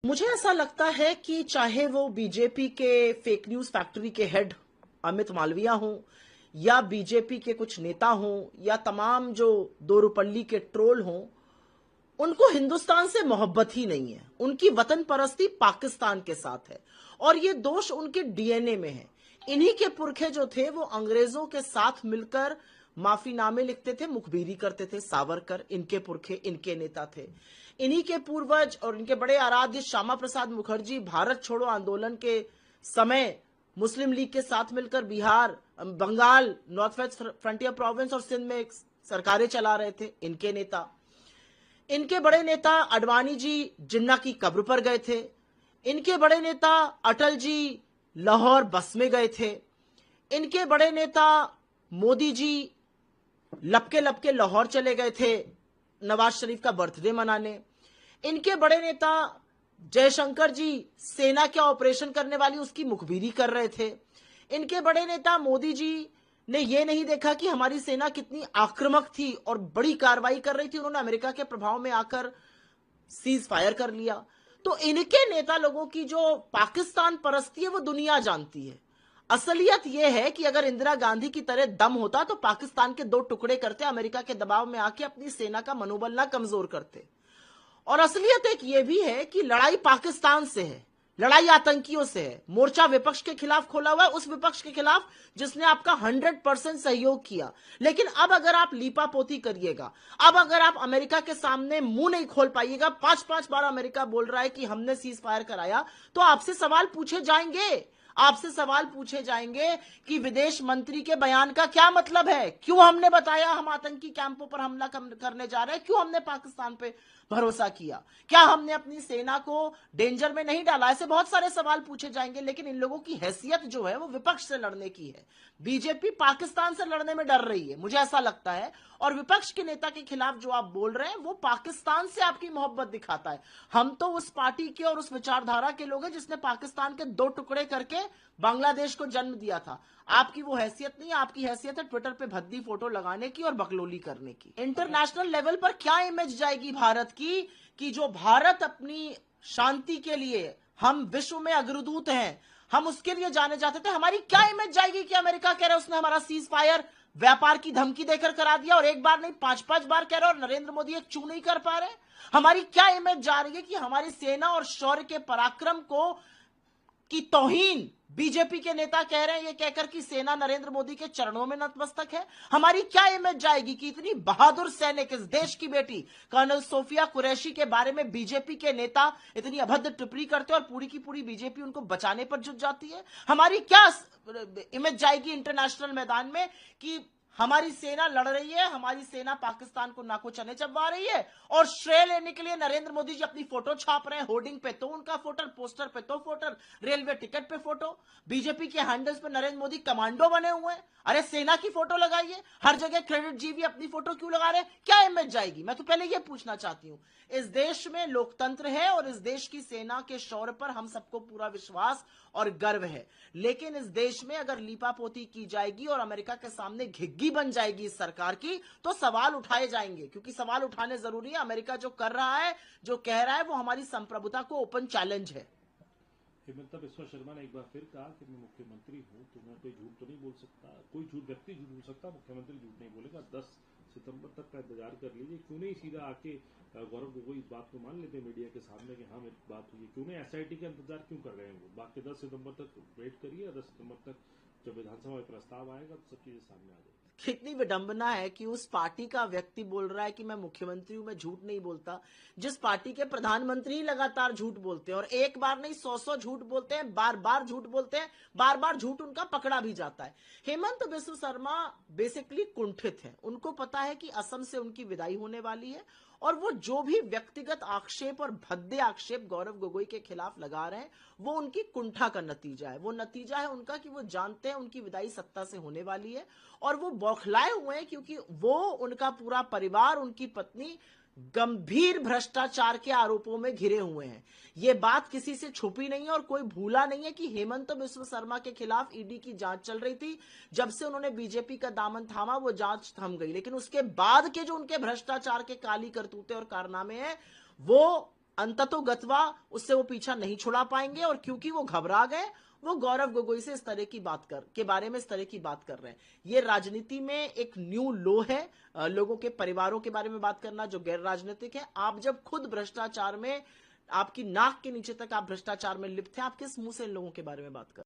मुझे ऐसा लगता है कि चाहे वो बीजेपी के फेक न्यूज फैक्ट्री के हेड अमित मालविया हों या बीजेपी के कुछ नेता हों या तमाम जो दोरुपल्ली के ट्रोल हों, उनको हिंदुस्तान से मोहब्बत ही नहीं है। उनकी वतन परस्ती पाकिस्तान के साथ है और ये दोष उनके डीएनए में है। इन्हीं के पुरखे जो थे वो अंग्रेजों के साथ मिलकर माफीनामे लिखते थे, मुखबिरी करते थे। सावरकर इनके पुरखे, इनके नेता थे। इन्हीं के पूर्वज और इनके बड़े आराध्य श्यामा प्रसाद मुखर्जी भारत छोड़ो आंदोलन के समय मुस्लिम लीग के साथ मिलकर Bihar, Bengal, North West Frontier Province और सिंध में सरकारें चला रहे थे। इनके नेता, इनके बड़े नेता अडवाणी जी जिन्ना की कब्र पर गए थे। इनके बड़े नेता अटल जी लाहौर बस में गए थे। इनके बड़े नेता मोदी जी लपके लपके लाहौर चले गए थे नवाज शरीफ का बर्थडे मनाने। इनके बड़े नेता जयशंकर जी सेना क्या ऑपरेशन करने वाली उसकी मुखबिरी कर रहे थे। इनके बड़े नेता मोदी जी ने यह नहीं देखा कि हमारी सेना कितनी आक्रामक थी और बड़ी कार्रवाई कर रही थी। उन्होंने अमेरिका के प्रभाव में आकर सीज फायर कर लिया। तो इनके नेता लोगों की जो पाकिस्तान परस्ती है वो दुनिया जानती है। असलियत यह है कि अगर इंदिरा गांधी की तरह दम होता तो पाकिस्तान के दो टुकड़े करते, अमेरिका के दबाव में आके अपनी सेना का मनोबल ना कमजोर करते। और असलियत एक ये भी है कि लड़ाई पाकिस्तान से है, लड़ाई आतंकियों से है। मोर्चा विपक्ष के खिलाफ खोला हुआ है, उस विपक्ष के खिलाफ जिसने आपका 100% सहयोग किया। लेकिन अब अगर आप लीपापोती करिएगा, अब अगर आप अमेरिका के सामने मुंह नहीं खोल पाइएगा, 5-5 बार अमेरिका बोल रहा है कि हमने सीज फायर कराया, तो आपसे सवाल पूछे जाएंगे। आपसे सवाल पूछे जाएंगे कि विदेश मंत्री के बयान का क्या मतलब है, क्यों हमने बताया हम आतंकी कैंपों पर हमला करने जा रहे हैं, क्यों हमने पाकिस्तान पे भरोसा किया, क्या हमने अपनी सेना को डेंजर में नहीं डाला। ऐसे बहुत सारे सवाल पूछे जाएंगे। लेकिन इन लोगों की हैसियत जो है वो विपक्ष से लड़ने की है। बीजेपी पाकिस्तान से लड़ने में डर रही है, मुझे ऐसा लगता है। और विपक्ष के नेता के खिलाफ जो आप बोल रहे हैं वो पाकिस्तान से आपकी मोहब्बत दिखाता है। हम तो उस पार्टी के और उस विचारधारा के लोग हैं जिसने पाकिस्तान के दो टुकड़े करके बांग्लादेश को जन्म दिया था। आपकी वो हैसियत नहीं है। आपकी हैसियत है ट्विटर पे भद्दी फोटो लगाने की और बकलोली करने की। इंटरनेशनल लेवल पर क्या इमेज जाएगी भारत की कि जो भारत अपनी शांति के लिए, हम विश्व में अग्रदूत हैं, हम उसके लिए जाने जाते थे, हमारी क्या इमेज जाएगी कि अमेरिका कह रहा है उसने हमारा सीज फायर व्यापार की धमकी देकर करा दिया और एक बार नहीं 5-5 बार कह रहा और नरेंद्र मोदी एक चू नहीं कर पा रहे। हमारी क्या इमेज जा रही है कि हमारी सेना और शौर्य के पराक्रम को की तौहीन बीजेपी के नेता कह रहे हैं, ये कहकर कि सेना नरेंद्र मोदी के चरणों में नतमस्तक है। हमारी क्या इमेज जाएगी कि इतनी बहादुर सैनिक, इस देश की बेटी कर्नल सोफिया कुरैशी के बारे में बीजेपी के नेता इतनी अभद्र टिप्पणी करते हैं और पूरी की पूरी बीजेपी उनको बचाने पर जुट जाती है। हमारी क्या इमेज जाएगी इंटरनेशनल मैदान में कि हमारी सेना लड़ रही है, हमारी सेना पाकिस्तान को नाको चने चबवा रही है और श्रेय लेने के लिए नरेंद्र मोदी जी अपनी फोटो छाप रहे हैं। होर्डिंग पे तो उनका फोटो, पोस्टर पे तो फोटो, रेलवे टिकट पे फोटो, बीजेपी के हैंडल्स पे नरेंद्र मोदी कमांडो बने हुए हैं। अरे सेना की फोटो लगाइए, हर जगह क्रेडिट जीवी अपनी फोटो क्यों लगा रहे हैं? क्या इमेज जाएगी? मैं तो पहले यह पूछना चाहती हूं। इस देश में लोकतंत्र है और इस देश की सेना के शौर्य पर हम सबको पूरा विश्वास और गर्व है। लेकिन इस देश में अगर लीपापोती की जाएगी और अमेरिका के सामने घिग्गी बन जाएगी इस सरकार की, तो सवाल उठाए जाएंगे, क्योंकि सवाल उठाने जरूरी है। अमेरिका जो कर रहा है, जो कह रहा है, वो हमारी संप्रभुता को ओपन चैलेंज है। हेमंत बिस्वा शर्मा ने एक बार फिर कहा कि मैं मुख्यमंत्री हूं तो मैं कोई झूठ तो नहीं बोल सकता, कोई झूठ व्यक्ति झूठ बोल सकता, मुख्यमंत्री झूठ नहीं बोलेगा। 10 सितंबर तक का इंतजार कर लीजिए। क्यों नहीं सीधा आके गौरव गोगोई इस बात को मान लेते मीडिया के सामने कि हाँ मेरी बात हुई है? क्यों नहीं एसआईटी का इंतजार क्यों कर रहे हैं वो? बाकी 10 सितंबर तक वेट करिए। 10 सितंबर तक जब विधानसभा में प्रस्ताव आएगा तो सब चीजें सामने आ जाएगी। कितनी विडंबना है कि उस पार्टी का व्यक्ति बोल रहा है कि मैं मुख्यमंत्री हूं, मैं झूठ नहीं बोलता, जिस पार्टी के प्रधानमंत्री लगातार झूठ बोलते हैं और एक बार नहीं 100 झूठ बोलते हैं, बार बार झूठ बोलते हैं, बार बार झूठ उनका पकड़ा भी जाता है। हेमंत बिस्वा शर्मा बेसिकली कुंठित है। उनको पता है कि असम से उनकी विदाई होने वाली है और वो जो भी व्यक्तिगत आक्षेप और भद्दे आक्षेप गौरव गोगोई के खिलाफ लगा रहे हैं वो उनकी कुंठा का नतीजा है। वो नतीजा है उनका कि वो जानते हैं उनकी विदाई सत्ता से होने वाली है और वो बौखलाए हुए हैं क्योंकि वो, उनका पूरा परिवार, उनकी पत्नी गंभीर भ्रष्टाचार के आरोपों में घिरे हुए हैं। ये बात किसी से छुपी नहीं है और कोई भूला नहीं है कि हेमंत बिस्वा शर्मा के खिलाफ ईडी की जांच चल रही थी। जब से उन्होंने बीजेपी का दामन थामा वो जांच थम गई, लेकिन उसके बाद के जो उनके भ्रष्टाचार के काली करतूते और कारनामे हैं वो अंततोगत्वा उससे वो पीछा नहीं छुड़ा पाएंगे, और क्योंकि वो घबरा गए, वो गौरव गोगोई से इस तरह की बात के बारे में इस तरह की बात कर रहे हैं। ये राजनीति में एक न्यू लो है, लोगों के परिवारों के बारे में बात करना जो गैर राजनीतिक है। आप जब खुद भ्रष्टाचार में, आपकी नाक के नीचे तक आप भ्रष्टाचार में लिप्त हैं, आप किस मुंह से इन लोगों के बारे में बात कर